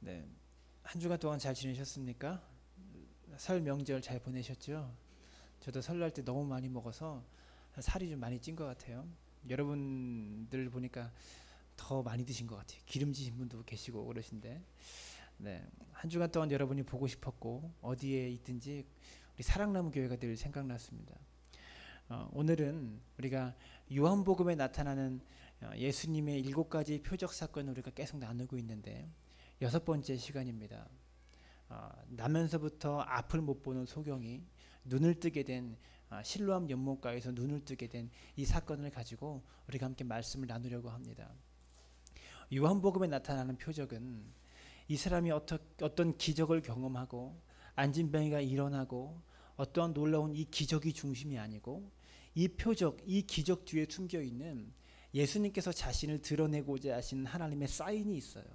네, 한 주간 동안 잘 지내셨습니까? 설 명절 잘 보내셨죠? 저도 설날 때 너무 많이 먹어서 살이 좀 많이 찐 것 같아요. 여러분들 보니까 더 많이 드신 것 같아요. 기름지신 분도 계시고 그러신데, 네, 한 주간 동안 여러분이 보고 싶었고 어디에 있든지 우리 사랑나무 교회가 늘 생각났습니다. 오늘은 우리가 요한복음에 나타나는 예수님의 7가지 표적 사건을 우리가 계속 나누고 있는데 6번째 시간입니다. 나면서부터 앞을 못 보는 소경이 눈을 뜨게 된 실로암 연못가에서 눈을 뜨게 된 이 사건을 가지고 우리가 함께 말씀을 나누려고 합니다. 요한복음에 나타나는 표적은 이 사람이 어떤 기적을 경험하고 안진병이가 일어나고 어떠한 놀라운 이 기적이 중심이 아니고 이 표적, 이 기적 뒤에 숨겨 있는 예수님께서 자신을 드러내고자 하시는 하나님의 사인이 있어요.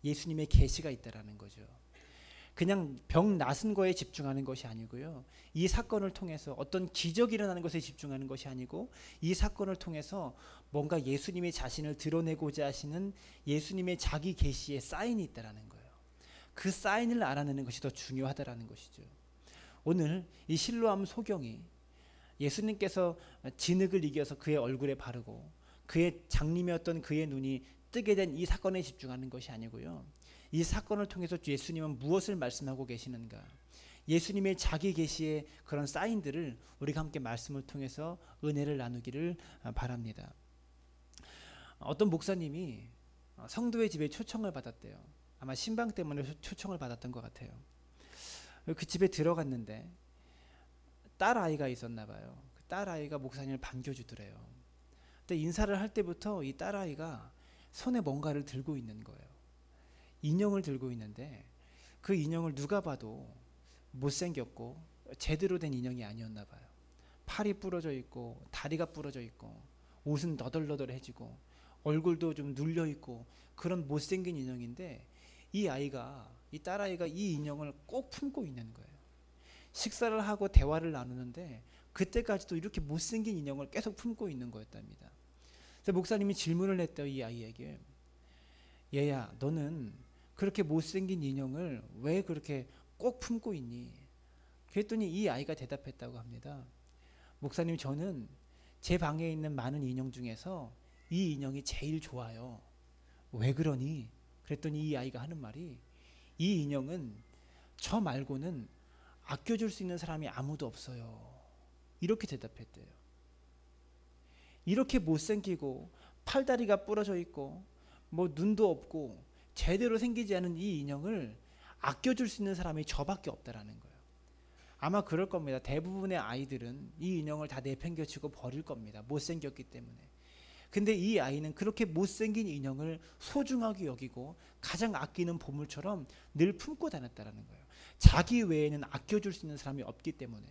예수님의 계시가 있다라는 거죠. 그냥 병 나은 거에 집중하는 것이 아니고요. 이 사건을 통해서 어떤 기적이 일어나는 것에 집중하는 것이 아니고 이 사건을 통해서 뭔가 예수님의 자신을 드러내고자 하시는 예수님의 자기 계시의 사인이 있다라는 거예요. 그 사인을 알아내는 것이 더 중요하다라는 것이죠. 오늘 이 실로암 소경이 예수님께서 진흙을 이겨서 그의 얼굴에 바르고 그의 장님이었던 그의 눈이 뜨게 된 이 사건에 집중하는 것이 아니고요. 이 사건을 통해서 예수님은 무엇을 말씀하고 계시는가? 예수님의 자기 계시의 그런 사인들을 우리가 함께 말씀을 통해서 은혜를 나누기를 바랍니다. 어떤 목사님이 성도의 집에 초청을 받았대요. 아마 신방 때문에 초청을 받았던 것 같아요. 그 집에 들어갔는데 딸 아이가 있었나 봐요. 그 딸 아이가 목사님을 반겨주더래요. 근데 인사를 할 때부터 이 딸 아이가 손에 뭔가를 들고 있는 거예요. 인형을 들고 있는데 그 인형을 누가 봐도 못생겼고 제대로 된 인형이 아니었나 봐요. 팔이 부러져 있고 다리가 부러져 있고 옷은 너덜너덜해지고 얼굴도 좀 눌려 있고 그런 못생긴 인형인데 이 딸아이가 이 인형을 꼭 품고 있는 거예요. 식사를 하고 대화를 나누는데 그때까지도 이렇게 못생긴 인형을 계속 품고 있는 거였답니다. 그래서 목사님이 질문을 했대요. 이 아이에게. 얘야, 너는 그렇게 못생긴 인형을 왜 그렇게 꼭 품고 있니? 그랬더니 이 아이가 대답했다고 합니다. 목사님, 저는 제 방에 있는 많은 인형 중에서 이 인형이 제일 좋아요. 왜 그러니? 그랬더니 이 아이가 하는 말이 이 인형은 저 말고는 아껴줄 수 있는 사람이 아무도 없어요. 이렇게 대답했대요. 이렇게 못생기고 팔다리가 부러져 있고 뭐 눈도 없고 제대로 생기지 않은 이 인형을 아껴줄 수 있는 사람이 저밖에 없다라는 거예요. 아마 그럴 겁니다. 대부분의 아이들은 이 인형을 다 내팽개치고 버릴 겁니다. 못생겼기 때문에. 근데 이 아이는 그렇게 못생긴 인형을 소중하게 여기고 가장 아끼는 보물처럼 늘 품고 다녔다라는 거예요. 자기 외에는 아껴줄 수 있는 사람이 없기 때문에.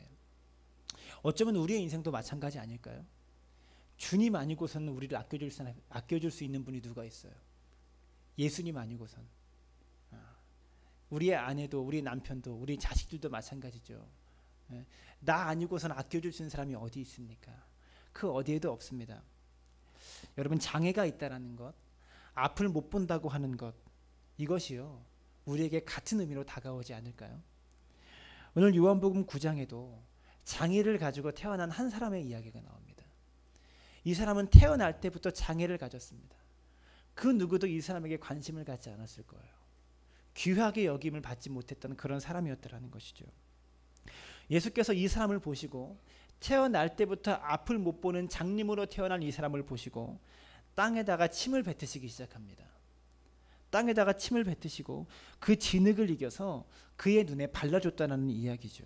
어쩌면 우리의 인생도 마찬가지 아닐까요? 주님 아니고서는 우리를 아껴줄 수 있는 분이 누가 있어요? 예수님 아니고선. 우리의 아내도 우리 남편도 우리 자식들도 마찬가지죠. 나 아니고선 아껴줄 수 있는 사람이 어디 있습니까? 그 어디에도 없습니다. 여러분, 장애가 있다라는 것, 앞을 못 본다고 하는 것, 이것이요 우리에게 같은 의미로 다가오지 않을까요? 오늘 요한복음 9장에도 장애를 가지고 태어난 한 사람의 이야기가 나옵니다. 이 사람은 태어날 때부터 장애를 가졌습니다. 그 누구도 이 사람에게 관심을 갖지 않았을 거예요. 귀하게 여김을 받지 못했던 그런 사람이었다라는 것이죠. 예수께서 이 사람을 보시고 태어날 때부터 앞을 못 보는 장님으로 태어난 이 사람을 보시고 땅에다가 침을 뱉으시기 시작합니다. 땅에다가 침을 뱉으시고 그 진흙을 이겨서 그의 눈에 발라줬다는 이야기죠.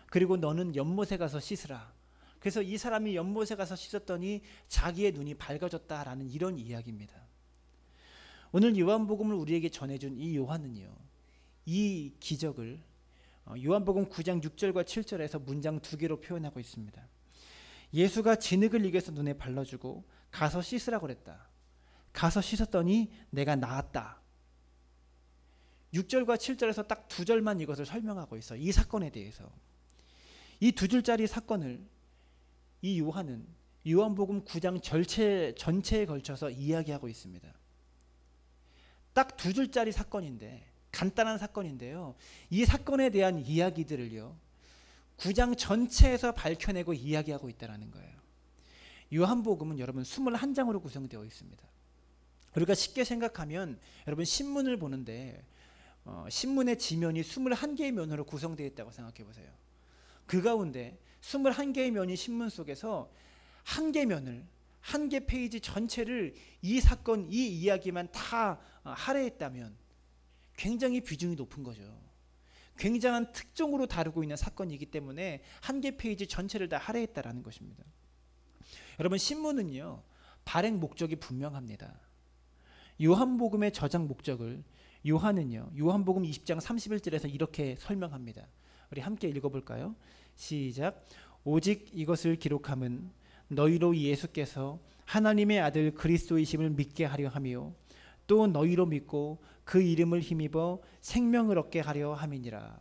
그리고 너는 연못에 가서 씻으라. 그래서 이 사람이 연못에 가서 씻었더니 자기의 눈이 밝아졌다라는 이런 이야기입니다. 오늘 요한복음을 우리에게 전해준 이 요한은요, 이 기적을 요한복음 9장 6절과 7절에서 문장 2개로 표현하고 있습니다. 예수가 진흙을 이겨서 눈에 발라주고 가서 씻으라고 그랬다. 가서 씻었더니 내가 나았다. 6절과 7절에서 딱 2절만 이것을 설명하고 있어. 이 사건에 대해서. 이 2줄짜리 사건을 이 요한은 요한복음 9장 전체에 걸쳐서 이야기하고 있습니다. 딱 2줄짜리 사건인데, 간단한 사건인데요. 이 사건에 대한 이야기들을요, 9장 전체에서 밝혀내고 이야기하고 있다는 거예요. 요한복음은 여러분 21장으로 구성되어 있습니다. 우리가 쉽게 생각하면 여러분 신문을 보는데 신문의 지면이 21개의 면으로 구성되어 있다고 생각해 보세요. 그 가운데 21개의 면이 신문 속에서 한 개 면을, 한 개 페이지 전체를 이 사건, 이 이야기만 다 할애했다면 굉장히 비중이 높은 거죠. 굉장한 특종으로 다루고 있는 사건이기 때문에 한 개 페이지 전체를 다 할애했다라는 것입니다. 여러분 신문은요, 발행 목적이 분명합니다. 요한복음의 저장 목적을 요한은요, 요한복음 20장 31절에서 이렇게 설명합니다. 우리 함께 읽어볼까요? 시작. 오직 이것을 기록함은 너희로 예수께서 하나님의 아들 그리스도이심을 믿게 하려 하며 또 너희로 믿고 그 이름을 힘입어 생명을 얻게 하려 함이니라.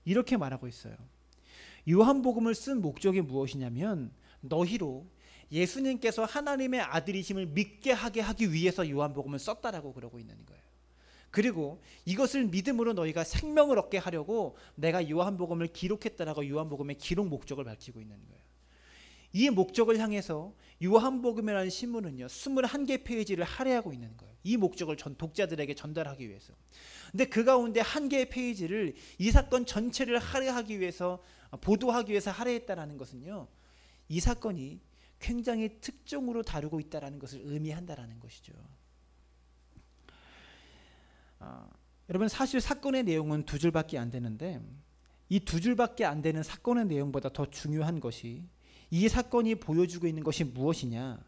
이렇게 말하고 있어요. 요한복음을 쓴 목적이 무엇이냐면 너희로 예수님께서 하나님의 아들이심을 믿게 하게 하기 위해서 요한복음을 썼다라고 그러고 있는 거예요. 그리고 이것을 믿음으로 너희가 생명을 얻게 하려고 내가 요한복음을 기록했다라고 요한복음의 기록 목적을 밝히고 있는 거예요. 이 목적을 향해서 요한복음이라는 신문은요, 21개 페이지를 할애하고 있는 거예요. 이 목적을 독자들에게 전달하기 위해서. 근데 그 가운데 한 개의 페이지를 이 사건 전체를 할애하기 위해서, 보도하기 위해서 할애했다라는 것은요, 이 사건이 굉장히 특종으로 다루고 있다라는 것을 의미한다라는 것이죠. 여러분 사실 사건의 내용은 2줄밖에 안 되는데 이 2줄밖에 안 되는 사건의 내용보다 더 중요한 것이 이 사건이 보여주고 있는 것이 무엇이냐,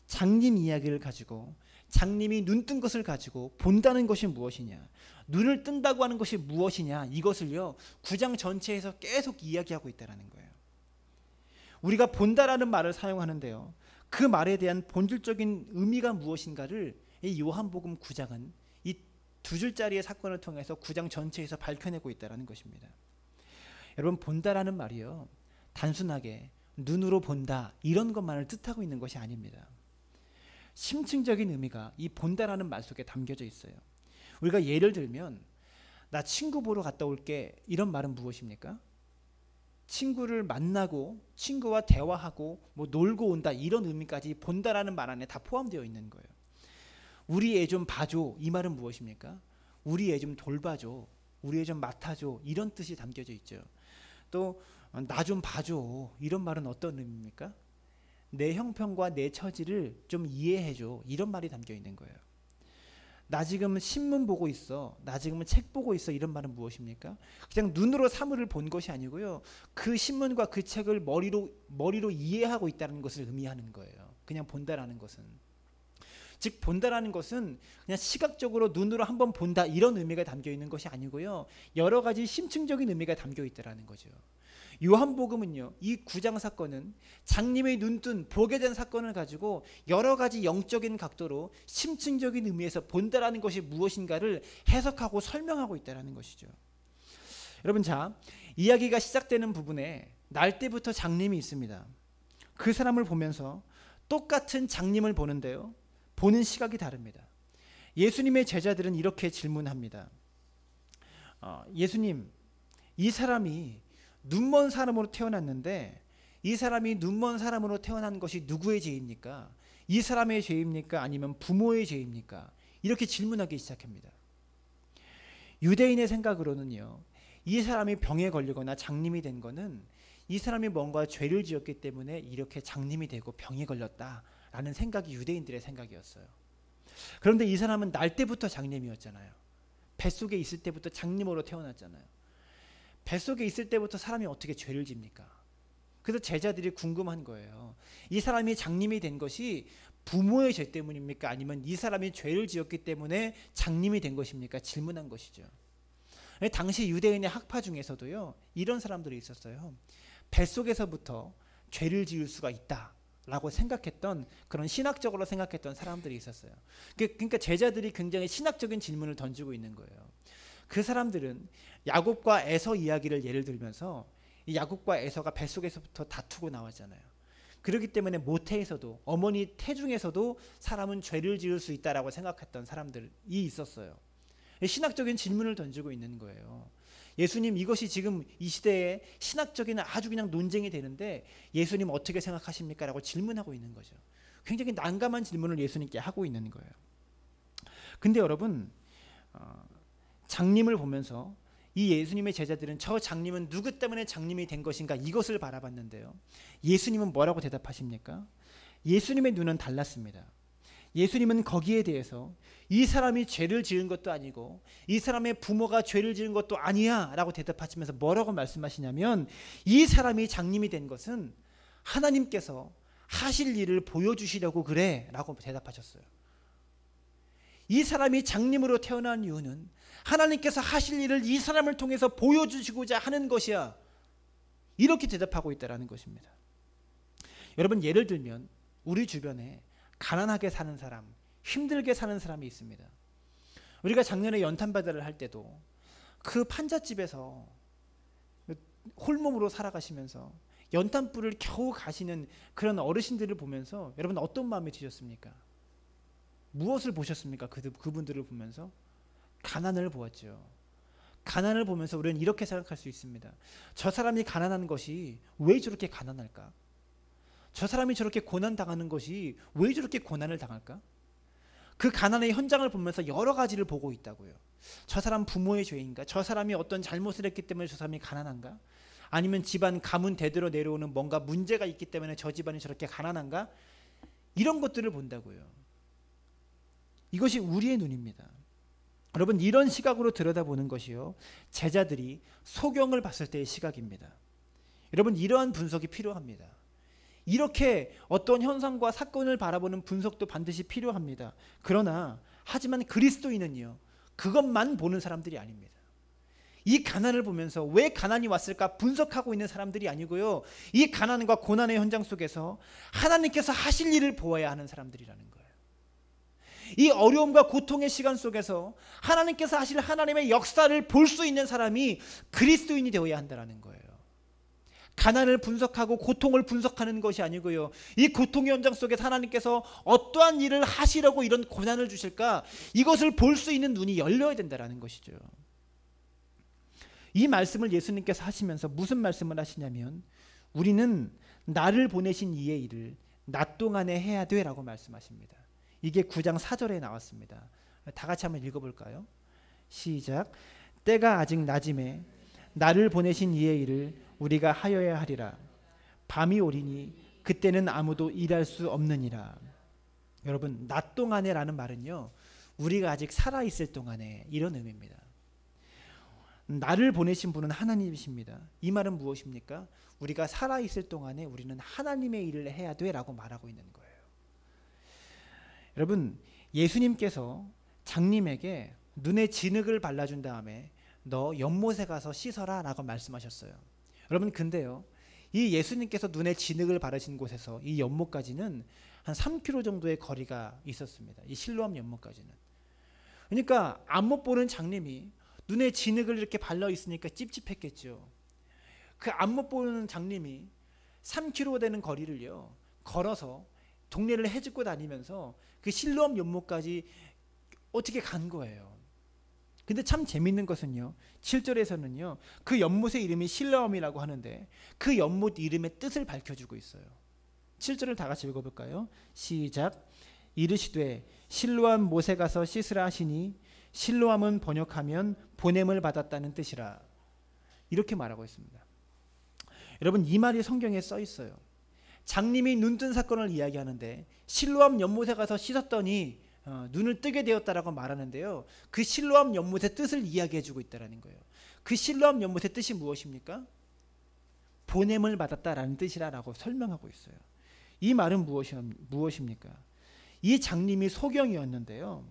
장님 이야기를 가지고 장님이 눈 뜬 것을 가지고 본다는 것이 무엇이냐, 눈을 뜬다고 하는 것이 무엇이냐, 이것을요 9장 전체에서 계속 이야기하고 있다는 거예요. 우리가 본다라는 말을 사용하는데요, 그 말에 대한 본질적인 의미가 무엇인가를 이 요한복음 9장은 이 2줄짜리의 사건을 통해서 9장 전체에서 밝혀내고 있다는 것입니다. 여러분 본다라는 말이요, 단순하게 눈으로 본다 이런 것만을 뜻하고 있는 것이 아닙니다. 심층적인 의미가 이 본다라는 말 속에 담겨져 있어요. 우리가 예를 들면 나 친구 보러 갔다 올게 이런 말은 무엇입니까? 친구를 만나고 친구와 대화하고 뭐 놀고 온다 이런 의미까지 본다라는 말 안에 다 포함되어 있는 거예요. 우리 애 좀 봐줘 이 말은 무엇입니까? 우리 애 좀 돌봐줘, 우리 애 좀 맡아줘 이런 뜻이 담겨져 있죠. 또 나 좀 봐줘 이런 말은 어떤 의미입니까? 내 형편과 내 처지를 좀 이해해줘 이런 말이 담겨 있는 거예요. 나 지금 신문 보고 있어, 나 지금 책 보고 있어 이런 말은 무엇입니까? 그냥 눈으로 사물을 본 것이 아니고요, 그 신문과 그 책을 머리로 이해하고 있다는 것을 의미하는 거예요. 그냥 본다라는 것은, 즉 본다라는 것은 그냥 시각적으로 눈으로 한번 본다 이런 의미가 담겨 있는 것이 아니고요, 여러 가지 심층적인 의미가 담겨 있다라는 거죠. 요한복음은요, 이 9장 사건은 장님의 눈뜬 보게 된 사건을 가지고 여러 가지 영적인 각도로 심층적인 의미에서 본다라는 것이 무엇인가를 해석하고 설명하고 있다는 것이죠. 여러분, 자, 이야기가 시작되는 부분에 날 때부터 장님이 있습니다. 그 사람을 보면서 똑같은 장님을 보는데요, 보는 시각이 다릅니다. 예수님의 제자들은 이렇게 질문합니다. 예수님, 이 사람이 눈먼 사람으로 태어났는데 이 사람이 눈먼 사람으로 태어난 것이 누구의 죄입니까? 이 사람의 죄입니까? 아니면 부모의 죄입니까? 이렇게 질문하기 시작합니다. 유대인의 생각으로는요, 이 사람이 병에 걸리거나 장님이 된 거는 이 사람이 뭔가 죄를 지었기 때문에 이렇게 장님이 되고 병에 걸렸다라는 생각이 유대인들의 생각이었어요. 그런데 이 사람은 날 때부터 장님이었잖아요. 뱃속에 있을 때부터 장님으로 태어났잖아요. 뱃속에 있을 때부터 사람이 어떻게 죄를 집니까? 그래서 제자들이 궁금한 거예요. 이 사람이 장님이 된 것이 부모의 죄 때문입니까? 아니면 이 사람이 죄를 지었기 때문에 장님이 된 것입니까? 질문한 것이죠. 당시 유대인의 학파 중에서도요, 이런 사람들이 있었어요. 뱃속에서부터 죄를 지을 수가 있다라고 생각했던, 그런 신학적으로 생각했던 사람들이 있었어요. 그러니까 제자들이 굉장히 신학적인 질문을 던지고 있는 거예요. 그 사람들은 야곱과 에서 이야기를 예를 들면서 이 야곱과 에서가 뱃속에서부터 다투고 나왔잖아요. 그렇기 때문에 모태에서도, 어머니 태중에서도 사람은 죄를 지을 수 있다라고 생각했던 사람들이 있었어요. 신학적인 질문을 던지고 있는 거예요. 예수님, 이것이 지금 이 시대에 신학적인 아주 그냥 논쟁이 되는데 예수님 어떻게 생각하십니까? 라고 질문하고 있는 거죠. 굉장히 난감한 질문을 예수님께 하고 있는 거예요. 근데 여러분, 장님을 보면서 이 예수님의 제자들은 저 장님은 누구 때문에 장님이 된 것인가, 이것을 바라봤는데요. 예수님은 뭐라고 대답하십니까? 예수님의 눈은 달랐습니다. 예수님은 거기에 대해서 이 사람이 죄를 지은 것도 아니고 이 사람의 부모가 죄를 지은 것도 아니야 라고 대답하시면서 뭐라고 말씀하시냐면, 이 사람이 장님이 된 것은 하나님께서 하실 일을 보여주시려고 그래 라고 대답하셨어요. 이 사람이 장님으로 태어난 이유는 하나님께서 하실 일을 이 사람을 통해서 보여주시고자 하는 것이야, 이렇게 대답하고 있다는 것입니다. 여러분, 예를 들면 우리 주변에 가난하게 사는 사람, 힘들게 사는 사람이 있습니다. 우리가 작년에 연탄바다를 할 때도 그 판잣집에서 홀몸으로 살아가시면서 연탄불을 겨우 가시는 그런 어르신들을 보면서 여러분 어떤 마음이 드셨습니까? 무엇을 보셨습니까? 그분들을 보면서 가난을 보았죠. 가난을 보면서 우리는 이렇게 생각할 수 있습니다. 저 사람이 가난한 것이 왜 저렇게 가난할까? 저 사람이 저렇게 고난당하는 것이 왜 저렇게 고난을 당할까? 그 가난의 현장을 보면서 여러 가지를 보고 있다고요. 저 사람 부모의 죄인가? 저 사람이 어떤 잘못을 했기 때문에 저 사람이 가난한가? 아니면 집안 가문 대대로 내려오는 뭔가 문제가 있기 때문에 저 집안이 저렇게 가난한가? 이런 것들을 본다고요. 이것이 우리의 눈입니다. 여러분, 이런 시각으로 들여다보는 것이요, 제자들이 소경을 봤을 때의 시각입니다. 여러분, 이러한 분석이 필요합니다. 이렇게 어떤 현상과 사건을 바라보는 분석도 반드시 필요합니다. 그러나 하지만 그리스도인은요, 그것만 보는 사람들이 아닙니다. 이 가난을 보면서 왜 가난이 왔을까 분석하고 있는 사람들이 아니고요, 이 가난과 고난의 현장 속에서 하나님께서 하실 일을 보아야 하는 사람들이라는 거예요. 이 어려움과 고통의 시간 속에서 하나님께서 하실 하나님의 역사를 볼 수 있는 사람이 그리스도인이 되어야 한다는 거예요. 가난을 분석하고 고통을 분석하는 것이 아니고요, 이 고통의 현장 속에서 하나님께서 어떠한 일을 하시려고 이런 고난을 주실까, 이것을 볼 수 있는 눈이 열려야 된다는 것이죠. 이 말씀을 예수님께서 하시면서 무슨 말씀을 하시냐면, 우리는 나를 보내신 이의 일을 낮 동안에 해야 돼 라고 말씀하십니다. 이게 9장 4절에 나왔습니다. 다 같이 한번 읽어볼까요? 시작. 때가 아직 낮음에 나를 보내신 이의 일을 우리가 하여야 하리라. 밤이 오리니 그때는 아무도 일할 수 없느니라. 여러분, 낮 동안에 라는 말은요, 우리가 아직 살아있을 동안에, 이런 의미입니다. 나를 보내신 분은 하나님이십니다. 이 말은 무엇입니까? 우리가 살아있을 동안에 우리는 하나님의 일을 해야 돼 라고 말하고 있는 거예요. 여러분, 예수님께서 장님에게 눈에 진흙을 발라준 다음에 너 연못에 가서 씻어라 라고 말씀하셨어요. 여러분, 근데요, 이 예수님께서 눈에 진흙을 바르신 곳에서 이 연못까지는 한 3km 정도의 거리가 있었습니다. 이 실로암 연못까지는. 그러니까 안 못 보는 장님이 눈에 진흙을 이렇게 발라 있으니까 찝찝했겠죠. 그 안 못 보는 장님이 3km 되는 거리를요, 걸어서 동네를 헤집고 다니면서 그 실로암 연못까지 어떻게 간 거예요. 근데 참 재밌는 것은요, 7절에서는요 그 연못의 이름이 실로암이라고 하는데 그 연못 이름의 뜻을 밝혀주고 있어요. 7절을 다 같이 읽어볼까요? 시작. 이르시되 실로암 못에 가서 씻으라 하시니 실로암은 번역하면 보냄을 받았다는 뜻이라. 이렇게 말하고 있습니다. 여러분, 이 말이 성경에 써 있어요. 장님이 눈뜬 사건을 이야기하는데 실로암 연못에 가서 씻었더니 눈을 뜨게 되었다라고 말하는데요, 그 실로암 연못의 뜻을 이야기해주고 있다는 거예요. 그 실로암 연못의 뜻이 무엇입니까? 보냄을 받았다라는 뜻이라고 설명하고 있어요. 이 말은 무엇입니까? 이 장님이 소경이었는데요,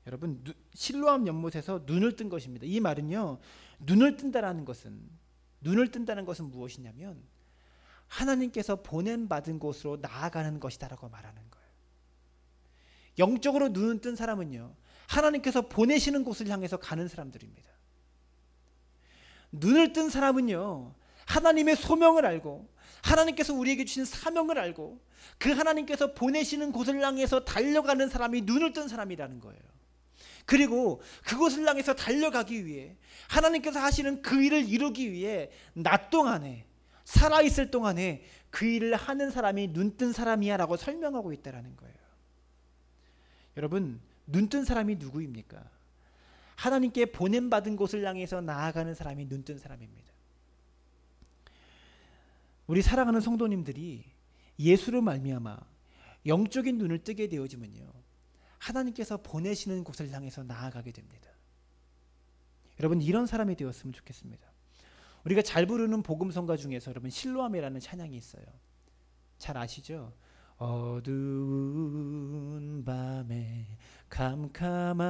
여러분, 실로암 연못에서 눈을 뜬 것입니다. 이 말은요, 눈을 뜬다는 것은 무엇이냐면 하나님께서 보냄 받은 곳으로 나아가는 것이다라고 말하는 거예요. 영적으로 눈을 뜬 사람은요, 하나님께서 보내시는 곳을 향해서 가는 사람들입니다. 눈을 뜬 사람은요, 하나님의 소명을 알고 하나님께서 우리에게 주신 사명을 알고 그 하나님께서 보내시는 곳을 향해서 달려가는 사람이 눈을 뜬 사람이라는 거예요. 그리고 그곳을 향해서 달려가기 위해 하나님께서 하시는 그 일을 이루기 위해 낮 동안에 살아있을 동안에 그 일을 하는 사람이 눈뜬 사람이야 라고 설명하고 있다는 거예요. 여러분, 눈뜬 사람이 누구입니까? 하나님께 보냄받은 곳을 향해서 나아가는 사람이 눈뜬 사람입니다. 우리 사랑하는 성도님들이 예수로 말미암아 영적인 눈을 뜨게 되어지면요, 하나님께서 보내시는 곳을 향해서 나아가게 됩니다. 여러분, 이런 사람이 되었으면 좋겠습니다. 우리가 잘 부르는 복음성가 중에서 여러분 실로암이라는 찬양이 있어요. 잘 아시죠? 어두운 밤에 캄캄한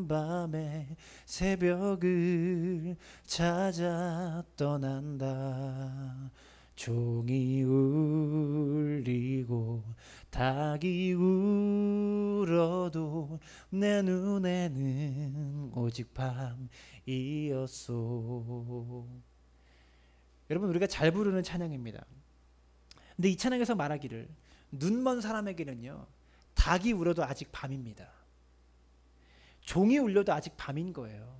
밤에 새벽을 찾아 떠난다. 종이 울리고 닭이 울어도 내 눈에는 오직 밤이었소. 여러분, 우리가 잘 부르는 찬양입니다. 근데 이 찬양에서 말하기를 눈먼 사람에게는요, 닭이 울어도 아직 밤입니다. 종이 울려도 아직 밤인 거예요.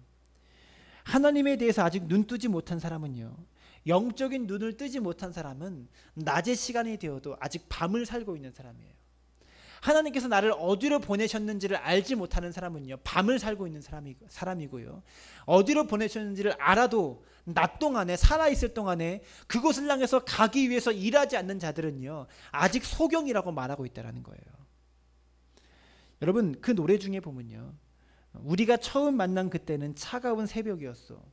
하나님에 대해서 아직 눈 뜨지 못한 사람은요, 영적인 눈을 뜨지 못한 사람은 낮의 시간이 되어도 아직 밤을 살고 있는 사람이에요. 하나님께서 나를 어디로 보내셨는지를 알지 못하는 사람은요, 밤을 살고 있는 사람이고요. 어디로 보내셨는지를 알아도 낮 동안에 살아있을 동안에 그곳을 향해서 가기 위해서 일하지 않는 자들은요, 아직 소경이라고 말하고 있다는 거예요. 여러분, 그 노래 중에 보면요, 우리가 처음 만난 그때는 차가운 새벽이었어.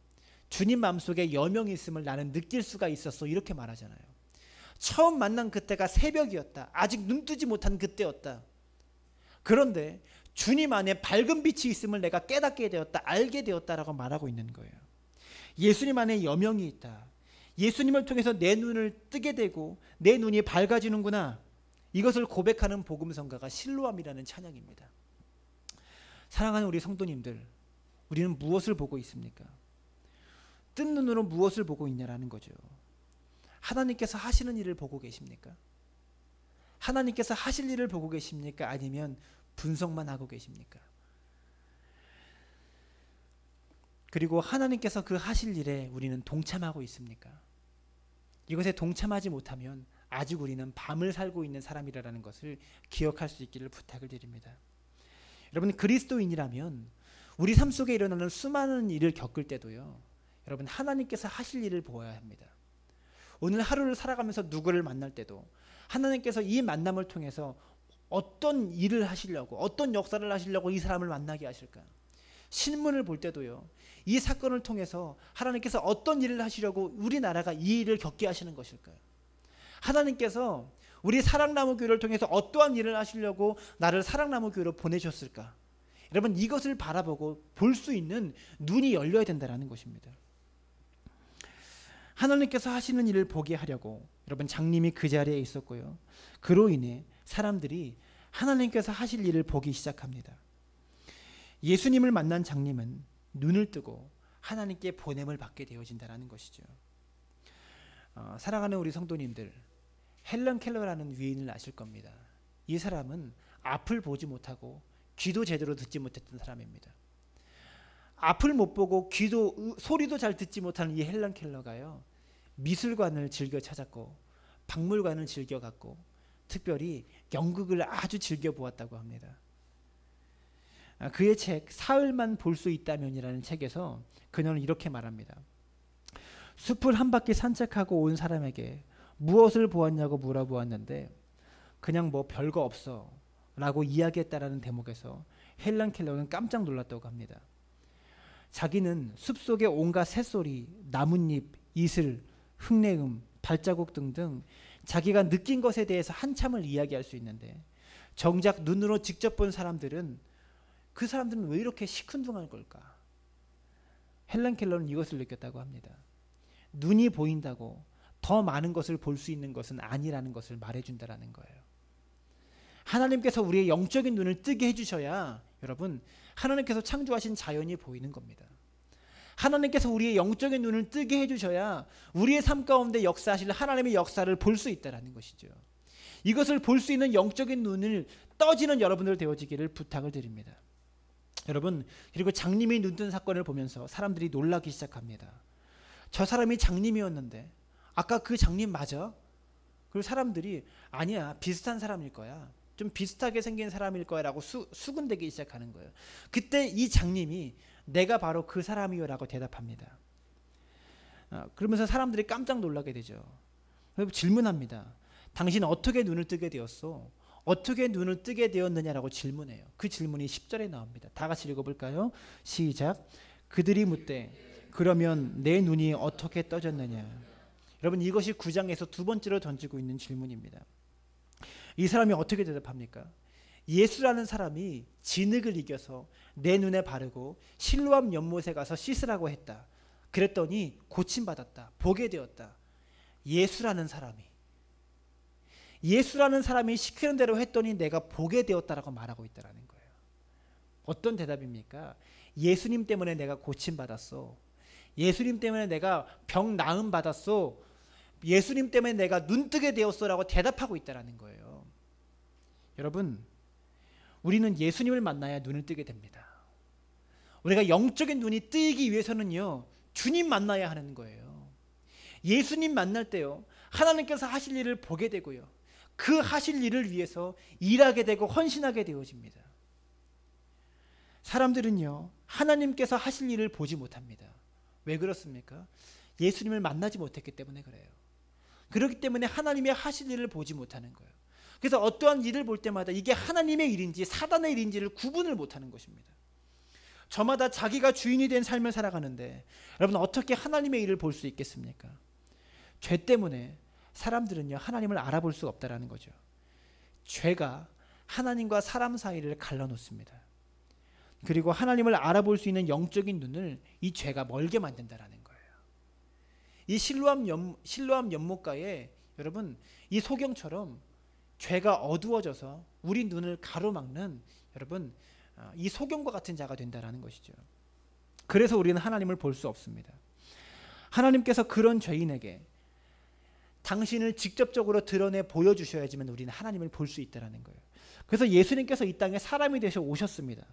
주님 마음속에 여명이 있음을 나는 느낄 수가 있었어. 이렇게 말하잖아요. 처음 만난 그때가 새벽이었다. 아직 눈 뜨지 못한 그때였다. 그런데 주님 안에 밝은 빛이 있음을 내가 깨닫게 되었다. 알게 되었다라고 말하고 있는 거예요. 예수님 안에 여명이 있다. 예수님을 통해서 내 눈을 뜨게 되고 내 눈이 밝아지는구나. 이것을 고백하는 복음성가가 실로암이라는 찬양입니다. 사랑하는 우리 성도님들, 우리는 무엇을 보고 있습니까? 뜬 눈으로 무엇을 보고 있냐라는 거죠. 하나님께서 하시는 일을 보고 계십니까? 하나님께서 하실 일을 보고 계십니까? 아니면 분석만 하고 계십니까? 그리고 하나님께서 그 하실 일에 우리는 동참하고 있습니까? 이것에 동참하지 못하면 아직 우리는 밤을 살고 있는 사람이라는 것을 기억할 수 있기를 부탁을 드립니다. 여러분, 그리스도인이라면 우리 삶 속에 일어나는 수많은 일을 겪을 때도요, 여러분, 하나님께서 하실 일을 보아야 합니다. 오늘 하루를 살아가면서 누구를 만날 때도 하나님께서 이 만남을 통해서 어떤 일을 하시려고, 어떤 역사를 하시려고 이 사람을 만나게 하실까? 신문을 볼 때도요, 이 사건을 통해서 하나님께서 어떤 일을 하시려고 우리나라가 이 일을 겪게 하시는 것일까요? 하나님께서 우리 사랑나무교회를 통해서 어떠한 일을 하시려고 나를 사랑나무교회로 보내셨을까? 여러분, 이것을 바라보고 볼 수 있는 눈이 열려야 된다는 것입니다. 하나님께서 하시는 일을 보게 하려고 여러분, 장님이 그 자리에 있었고요, 그로 인해 사람들이 하나님께서 하실 일을 보기 시작합니다. 예수님을 만난 장님은 눈을 뜨고 하나님께 보냄을 받게 되어진다는 것이죠. 사랑하는 우리 성도님들, 헬런 켈러라는 위인을 아실 겁니다. 이 사람은 앞을 보지 못하고 귀도 제대로 듣지 못했던 사람입니다. 앞을 못 보고 소리도 잘 듣지 못하는 이 헬런 켈러가요, 미술관을 즐겨 찾았고 박물관을 즐겨 갔고 특별히 연극을 아주 즐겨 보았다고 합니다. 그의 책 사흘만 볼 수 있다면이라는 책에서 그녀는 이렇게 말합니다. 숲을 한 바퀴 산책하고 온 사람에게 무엇을 보았냐고 물어보았는데 그냥 뭐 별거 없어 라고 이야기했다라는 대목에서 헬런 켈러는 깜짝 놀랐다고 합니다. 자기는 숲속의 온갖 새소리, 나뭇잎, 이슬, 흙내음, 발자국 등등 자기가 느낀 것에 대해서 한참을 이야기할 수 있는데 정작 눈으로 직접 본 사람들은 그 사람들은 왜 이렇게 시큰둥한 걸까? 헬런 켈러는 이것을 느꼈다고 합니다. 눈이 보인다고 더 많은 것을 볼 수 있는 것은 아니라는 것을 말해준다는 거예요. 하나님께서 우리의 영적인 눈을 뜨게 해주셔야 여러분, 하나님께서 창조하신 자연이 보이는 겁니다. 하나님께서 우리의 영적인 눈을 뜨게 해주셔야 우리의 삶 가운데 역사하실 하나님의 역사를 볼 수 있다는 것이죠. 이것을 볼 수 있는 영적인 눈을 떠지는 여러분들 되어지기를 부탁을 드립니다. 여러분, 그리고 장님이 눈 뜬 사건을 보면서 사람들이 놀라기 시작합니다. 저 사람이 장님이었는데 아까 그 장님 맞아? 그리고 사람들이 아니야, 비슷한 사람일 거야, 좀 비슷하게 생긴 사람일 거야 라고 수군대기 시작하는 거예요. 그때 이 장님이 내가 바로 그 사람이요 라고 대답합니다. 그러면서 사람들이 깜짝 놀라게 되죠. 그리고 질문합니다. 당신 어떻게 눈을 뜨게 되었어? 어떻게 눈을 뜨게 되었느냐라고 질문해요. 그 질문이 10절에 나옵니다. 다 같이 읽어볼까요? 시작. 그들이 묻되 그러면 내 눈이 어떻게 떠졌느냐. 여러분, 이것이 9장에서 두 번째로 던지고 있는 질문입니다. 이 사람이 어떻게 대답합니까? 예수라는 사람이 진흙을 이겨서 내 눈에 바르고 실로암 연못에 가서 씻으라고 했다. 그랬더니 고침받았다. 보게 되었다. 예수라는 사람이 시키는 대로 했더니 내가 보게 되었다라고 말하고 있다는 거예요. 어떤 대답입니까? 예수님 때문에 내가 고침받았어. 예수님 때문에 내가 병 나음 받았어. 예수님 때문에 내가 눈 뜨게 되었어라고 대답하고 있다는 거예요. 여러분, 우리는 예수님을 만나야 눈을 뜨게 됩니다. 우리가 영적인 눈이 뜨이기 위해서는요, 주님 만나야 하는 거예요. 예수님 만날 때요, 하나님께서 하실 일을 보게 되고요, 그 하실 일을 위해서 일하게 되고 헌신하게 되어집니다. 사람들은요, 하나님께서 하실 일을 보지 못합니다. 왜 그렇습니까? 예수님을 만나지 못했기 때문에 그래요. 그렇기 때문에 하나님의 하실 일을 보지 못하는 거예요. 그래서 어떠한 일을 볼 때마다 이게 하나님의 일인지 사단의 일인지를 구분을 못하는 것입니다. 저마다 자기가 주인이 된 삶을 살아가는데 여러분, 어떻게 하나님의 일을 볼 수 있겠습니까? 죄 때문에 사람들은요, 하나님을 알아볼 수 없다라는 거죠. 죄가 하나님과 사람 사이를 갈라놓습니다. 그리고 하나님을 알아볼 수 있는 영적인 눈을 이 죄가 멀게 만든다라는 거예요. 이 실로암 연못가에 여러분, 이 소경처럼 죄가 어두워져서 우리 눈을 가로막는 여러분, 이 소경과 같은 자가 된다라는 것이죠. 그래서 우리는 하나님을 볼 수 없습니다. 하나님께서 그런 죄인에게 당신을 직접적으로 드러내 보여주셔야지만 우리는 하나님을 볼 수 있다는 거예요. 그래서 예수님께서 이 땅에 사람이 되셔 오셨습니다.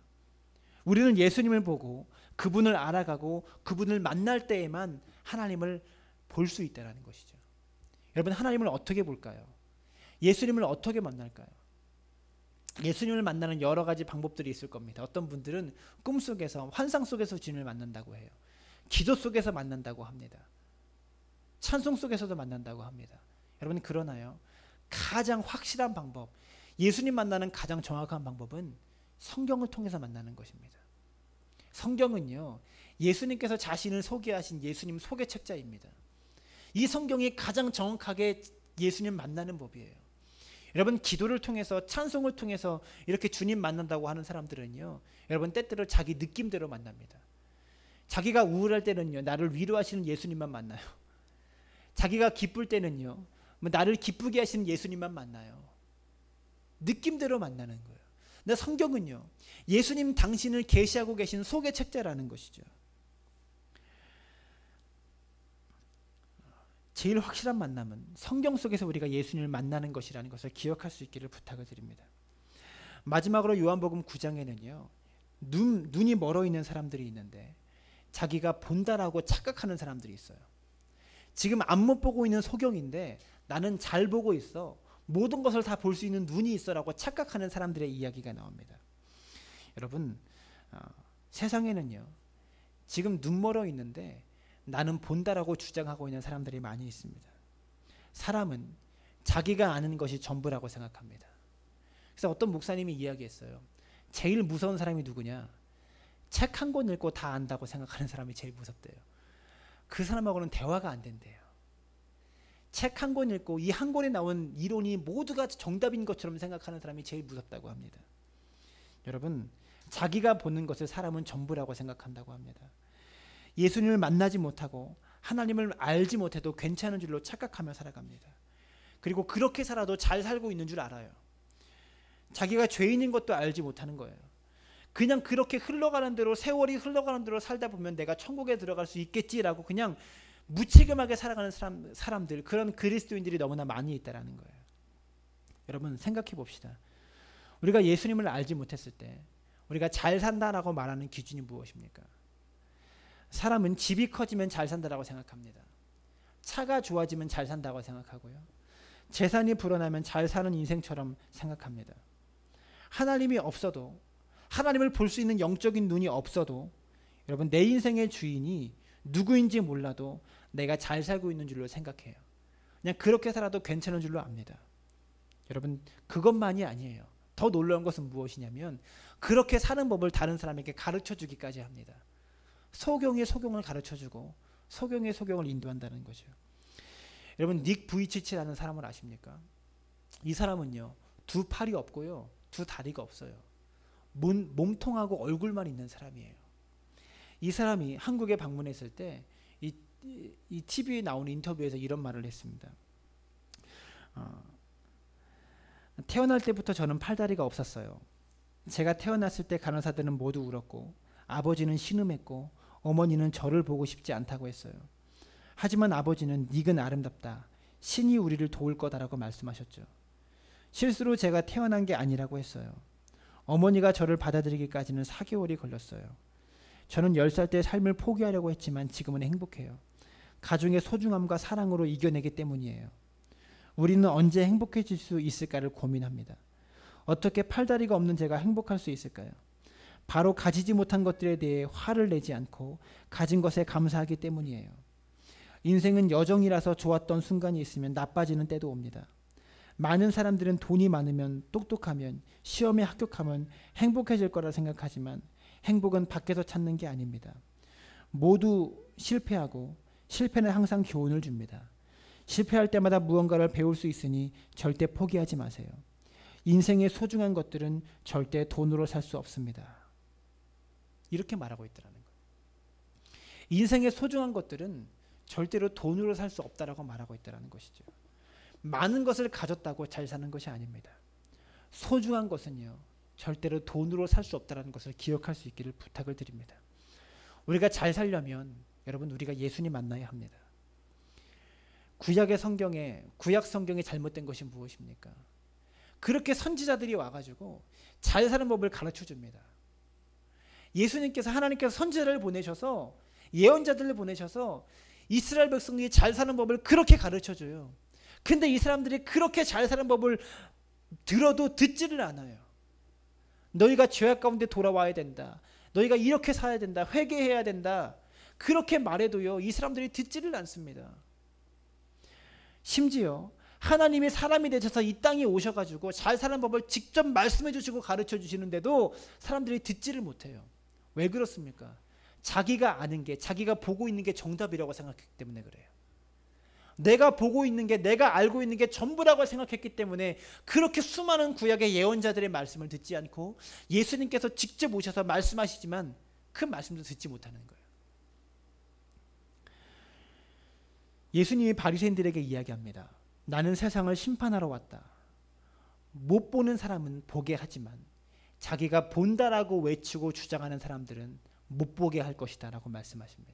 우리는 예수님을 보고 그분을 알아가고 그분을 만날 때에만 하나님을 볼 수 있다는 것이죠. 여러분, 하나님을 어떻게 볼까요? 예수님을 어떻게 만날까요? 예수님을 만나는 여러 가지 방법들이 있을 겁니다. 어떤 분들은 꿈속에서, 환상 속에서 주님을 만난다고 해요. 기도 속에서 만난다고 합니다. 찬송 속에서도 만난다고 합니다. 여러분, 그러나요? 가장 확실한 방법, 예수님 만나는 가장 정확한 방법은 성경을 통해서 만나는 것입니다. 성경은요, 예수님께서 자신을 소개하신 예수님 소개책자입니다. 이 성경이 가장 정확하게 예수님 만나는 법이에요. 여러분, 기도를 통해서, 찬송을 통해서 이렇게 주님 만난다고 하는 사람들은요, 여러분, 때때로 자기 느낌대로 만납니다. 자기가 우울할 때는요, 나를 위로하시는 예수님만 만나요. 자기가 기쁠 때는요, 나를 기쁘게 하시는 예수님만 만나요. 느낌대로 만나는 거예요. 근데 성경은요, 예수님 당신을 계시하고 계신 소개책자라는 것이죠. 제일 확실한 만남은 성경 속에서 우리가 예수님을 만나는 것이라는 것을 기억할 수 있기를 부탁을 드립니다. 마지막으로 요한복음 9장에는요, 눈이 멀어 있는 사람들이 있는데 자기가 본다라고 착각하는 사람들이 있어요. 지금 앞못 보고 있는 소경인데 나는 잘 보고 있어, 모든 것을 다 볼 수 있는 눈이 있어라고 착각하는 사람들의 이야기가 나옵니다. 여러분, 세상에는요, 지금 눈 멀어 있는데 나는 본다라고 주장하고 있는 사람들이 많이 있습니다. 사람은 자기가 아는 것이 전부라고 생각합니다. 그래서 어떤 목사님이 이야기했어요. 제일 무서운 사람이 누구냐? 책 한 권 읽고 다 안다고 생각하는 사람이 제일 무섭대요. 그 사람하고는 대화가 안 된대요. 책 한 권 읽고 이 한 권에 나온 이론이 모두가 정답인 것처럼 생각하는 사람이 제일 무섭다고 합니다. 여러분, 자기가 보는 것을 사람은 전부라고 생각한다고 합니다. 예수님을 만나지 못하고 하나님을 알지 못해도 괜찮은 줄로 착각하며 살아갑니다. 그리고 그렇게 살아도 잘 살고 있는 줄 알아요. 자기가 죄인인 것도 알지 못하는 거예요. 그냥 그렇게 흘러가는 대로, 세월이 흘러가는 대로 살다 보면 내가 천국에 들어갈 수 있겠지라고 그냥 무책임하게 살아가는 사람들, 그런 그리스도인들이 너무나 많이 있다라는 거예요. 여러분 생각해 봅시다. 우리가 예수님을 알지 못했을 때 우리가 잘 산다라고 말하는 기준이 무엇입니까? 사람은 집이 커지면 잘 산다라고 생각합니다. 차가 좋아지면 잘 산다고 생각하고요. 재산이 불어나면 잘 사는 인생처럼 생각합니다. 하나님이 없어도, 하나님을 볼 수 있는 영적인 눈이 없어도 여러분 내 인생의 주인이 누구인지 몰라도 내가 잘 살고 있는 줄로 생각해요. 그냥 그렇게 살아도 괜찮은 줄로 압니다. 여러분 그것만이 아니에요. 더 놀라운 것은 무엇이냐면 그렇게 사는 법을 다른 사람에게 가르쳐 주기까지 합니다. 소경의 소경을 가르쳐 주고 소경의 소경을 인도한다는 거죠. 여러분 닉 부이치치라는 사람을 아십니까? 이 사람은요 두 팔이 없고요 두 다리가 없어요. 몸통하고 얼굴만 있는 사람이에요. 이 사람이 한국에 방문했을 때 이 TV에 나오는 인터뷰에서 이런 말을 했습니다. 태어날 때부터 저는 팔다리가 없었어요. 제가 태어났을 때 간호사들은 모두 울었고 아버지는 신음했고 어머니는 저를 보고 싶지 않다고 했어요. 하지만 아버지는 닉은 아름답다. 신이 우리를 도울 거다라고 말씀하셨죠. 실수로 제가 태어난 게 아니라고 했어요. 어머니가 저를 받아들이기까지는 4개월이 걸렸어요. 저는 10살 때 삶을 포기하려고 했지만 지금은 행복해요. 가족의 소중함과 사랑으로 이겨내기 때문이에요. 우리는 언제 행복해질 수 있을까를 고민합니다. 어떻게 팔다리가 없는 제가 행복할 수 있을까요? 바로 가지지 못한 것들에 대해 화를 내지 않고 가진 것에 감사하기 때문이에요. 인생은 여정이라서 좋았던 순간이 있으면 나빠지는 때도 옵니다. 많은 사람들은 돈이 많으면 똑똑하면 시험에 합격하면 행복해질 거라 생각하지만 행복은 밖에서 찾는 게 아닙니다. 모두 실패하고 실패는 항상 교훈을 줍니다. 실패할 때마다 무언가를 배울 수 있으니 절대 포기하지 마세요. 인생의 소중한 것들은 절대 돈으로 살 수 없습니다. 이렇게 말하고 있더라는 거예요. 인생의 소중한 것들은 절대로 돈으로 살 수 없다라고 말하고 있다는 것이죠. 많은 것을 가졌다고 잘 사는 것이 아닙니다. 소중한 것은요 절대로 돈으로 살 수 없다는 것을 기억할 수 있기를 부탁을 드립니다. 우리가 잘 살려면 여러분 우리가 예수님 만나야 합니다. 구약 성경에 잘못된 것이 무엇입니까? 그렇게 선지자들이 와가지고 잘 사는 법을 가르쳐 줍니다. 하나님께서 선지자를 보내셔서 예언자들을 보내셔서 이스라엘 백성이 잘 사는 법을 그렇게 가르쳐 줘요. 근데 이 사람들이 그렇게 잘 사는 법을 들어도 듣지를 않아요. 너희가 죄악 가운데 돌아와야 된다. 너희가 이렇게 살아야 된다. 회개해야 된다. 그렇게 말해도요 이 사람들이 듣지를 않습니다. 심지어 하나님이 사람이 되셔서 이 땅에 오셔가지고 잘 사는 법을 직접 말씀해 주시고 가르쳐 주시는데도 사람들이 듣지를 못해요. 왜 그렇습니까? 자기가 아는 게, 자기가 보고 있는 게 정답이라고 생각했기 때문에 그래요. 내가 보고 있는 게, 내가 알고 있는 게 전부라고 생각했기 때문에 그렇게 수많은 구약의 예언자들의 말씀을 듣지 않고 예수님께서 직접 오셔서 말씀하시지만 그 말씀도 듣지 못하는 거예요. 예수님이 바리새인들에게 이야기합니다. 나는 세상을 심판하러 왔다. 못 보는 사람은 보게 하지만 자기가 본다라고 외치고 주장하는 사람들은 못 보게 할 것이다 라고 말씀하십니다.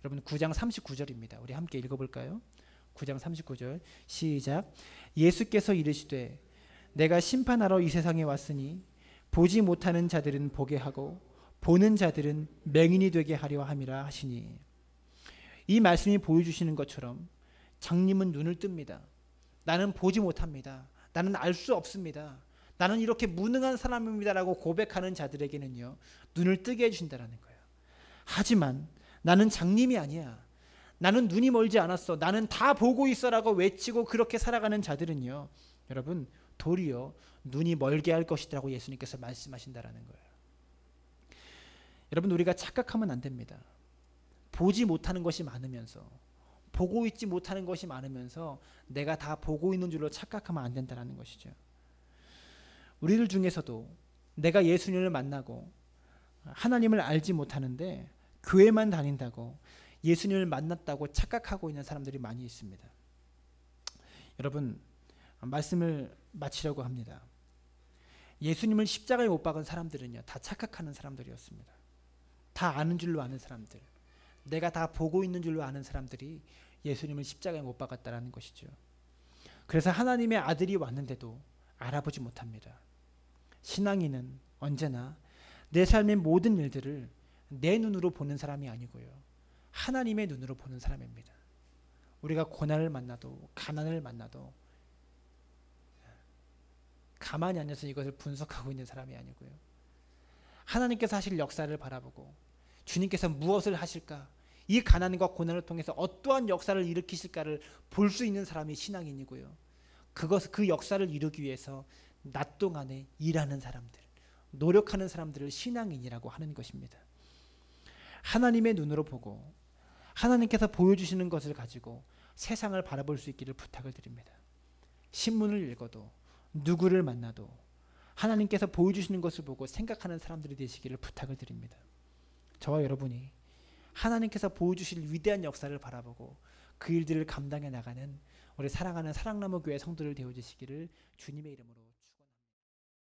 여러분 9장 39절입니다. 우리 함께 읽어볼까요? 9장 39절 시작. 예수께서 이르시되 내가 심판하러 이 세상에 왔으니 보지 못하는 자들은 보게 하고 보는 자들은 맹인이 되게 하려 함이라 하시니. 이 말씀이 보여주시는 것처럼 장님은 눈을 뜹니다. 나는 보지 못합니다. 나는 알 수 없습니다. 나는 이렇게 무능한 사람입니다라고 고백하는 자들에게는요 눈을 뜨게 해주신다는 거예요. 하지만 나는 장님이 아니야. 나는 눈이 멀지 않았어. 나는 다 보고 있어라고 외치고 그렇게 살아가는 자들은요 여러분 도리어 눈이 멀게 할 것이라고 예수님께서 말씀하신다라는 거예요. 여러분 우리가 착각하면 안 됩니다. 보지 못하는 것이 많으면서 보고 있지 못하는 것이 많으면서 내가 다 보고 있는 줄로 착각하면 안 된다는 것이죠. 우리들 중에서도 내가 예수님을 만나고 하나님을 알지 못하는데 교회만 다닌다고 예수님을 만났다고 착각하고 있는 사람들이 많이 있습니다. 여러분 말씀을 마치려고 합니다. 예수님을 십자가에 못 박은 사람들은요, 다 착각하는 사람들이었습니다. 다 아는 줄로 아는 사람들, 내가 다 보고 있는 줄로 아는 사람들이 예수님을 십자가에 못 박았다라는 것이죠. 그래서 하나님의 아들이 왔는데도 알아보지 못합니다. 신앙인은 언제나 내 삶의 모든 일들을 내 눈으로 보는 사람이 아니고요, 하나님의 눈으로 보는 사람입니다. 우리가 고난을 만나도 가난을 만나도 가만히 앉아서 이것을 분석하고 있는 사람이 아니고요, 하나님께서 하실 역사를 바라보고 주님께서 무엇을 하실까, 이 가난과 고난을 통해서 어떠한 역사를 일으키실까를 볼 수 있는 사람이 신앙인이고요, 그 역사를 이루기 위해서 낮 동안에 일하는 사람들, 노력하는 사람들을 신앙인이라고 하는 것입니다. 하나님의 눈으로 보고 하나님께서 보여주시는 것을 가지고 세상을 바라볼 수 있기를 부탁을 드립니다. 신문을 읽어도 누구를 만나도 하나님께서 보여주시는 것을 보고 생각하는 사람들이 되시기를 부탁을 드립니다. 저와 여러분이 하나님께서 보여주실 위대한 역사를 바라보고 그 일들을 감당해 나가는 우리 사랑하는 사랑나무 교회 성도들 되어주시기를 주님의 이름으로